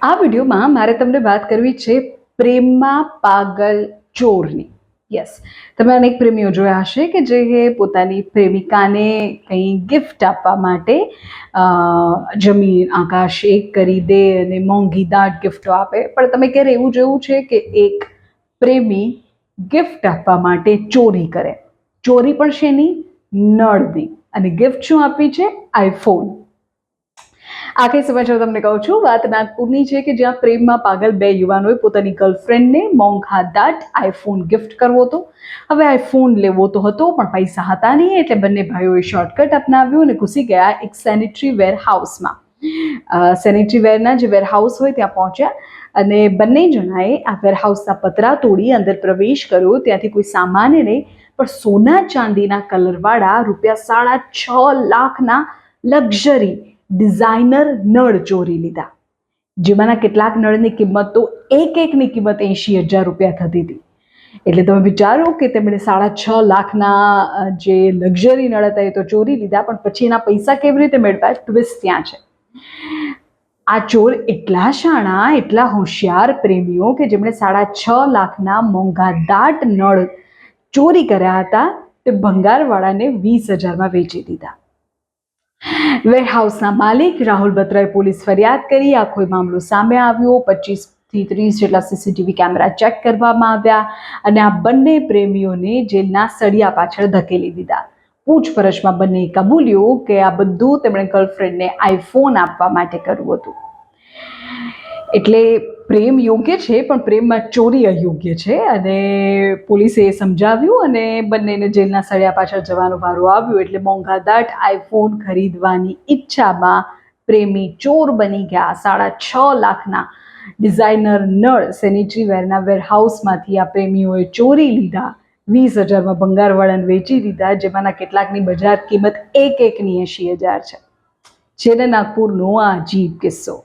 આ વિડીયોમાં મારે તમને વાત કરવી છે પ્રેમમાં પાગલ ચોરની. યસ, તમે અનેક પ્રેમીઓ જોયા હશે કે જે પોતાની પ્રેમિકાને કંઈ ગિફ્ટ આપવા માટે જમીન આકાશ એક કરી દે અને મોંઘી દાટ ગિફ્ટો આપે. પણ તમે ક્યારે એવું જોયું છે કે એક પ્રેમી ગિફ્ટ આપવા માટે ચોરી કરે? ચોરી પણ શેની? નળની. અને ગિફ્ટ શું આપી છે? આઈફોન. આખી સમાચાર તમને કહું છું. વાત નાગપુરની છે કે જ્યાં પ્રેમમાં પાગલ બે યુવાનોએ પોતાની ગર્લફ્રેન્ડને મોંઘા દાટ આઈફોન ગિફ્ટ કરવો હતો. હવે આઈફોન લેવો તો હતો પણ પૈસા હતા નહીં, એટલે બંને ભાઈઓએ શોર્ટકટ અપનાવ્યું અને ઘૂસી ગયા એક સેનિટરી વેર હાઉસમાં. સેનિટરી વેરના જે વેરહાઉસ હોય ત્યાં પહોંચ્યા અને બંને જણાએ આ વેરહાઉસના પતરા તોડી અંદર પ્રવેશ કર્યો. ત્યાંથી કોઈ સામાન નહીં પણ સોના ચાંદીના કલરવાળા ₹6.5 લાખના લક્ઝરી ડિઝાઇનર નળ ચોરી લીધા. જેમાંના કેટલાક નળની કિંમત તો એકની કિંમત ₹80,000 થતી હતી. એટલે તમે વિચારો કે તેમણે 6.5 લાખના જે લક્ઝરી નળ હતા એ તો ચોરી લીધા, પણ પછી એના પૈસા કેવી રીતે મેળવ્યા? ટ્વિસ્ટ ત્યાં છે. આ ચોર એટલા શાણા, એટલા હોશિયાર પ્રેમીઓ કે જેમણે 6.5 લાખના મોંઘા દાટ નળ ચોરી કર્યા હતા તે ભંગારવાળાને 20,000માં વેચી દીધા. વેરહાઉસના માલિક રાહુલ બત્રાએ પોલીસ ફરિયાદ કરી. આખો મામલો સામે આવ્યો. 25થી 30 જેટલા સીસીટીવી કેમેરા ચેક કરવામાં આવ્યા અને આ બંને પ્રેમીઓને જેલના સળિયા પાછળ ધકેલી દીધા. પૂછપરછમાં બંનેએ કબૂલ્યું કે આ બધું તેમણે ગર્લફ્રેન્ડને આઈફોન આપવા માટે કર્યું હતું. એટલે પ્રેમ યોગ્ય છે પણ પ્રેમમાં ચોરી અયોગ્ય છે અને પોલીસે સમજાવ્યું અને બંનેને જેલના સળિયા પાછળ જવાનો વારો આવ્યો. એટલે મોંઘાદાટ આઈફોન ખરીદવાની ઈચ્છામાં પ્રેમી ચોર બની ગયા. 6.5 લાખના ડિઝાઇનર નળ સેનિટરી વેરના વેરહાઉસમાંથી આ પ્રેમીઓએ ચોરી લીધા. 20,000માં ભંગારવાળાને વેચી દીધા, જેમાંના કેટલાકની બજાર કિંમત એકની 80,000 છે. જેને નાગપુરનો આ અજીબ કિસ્સો.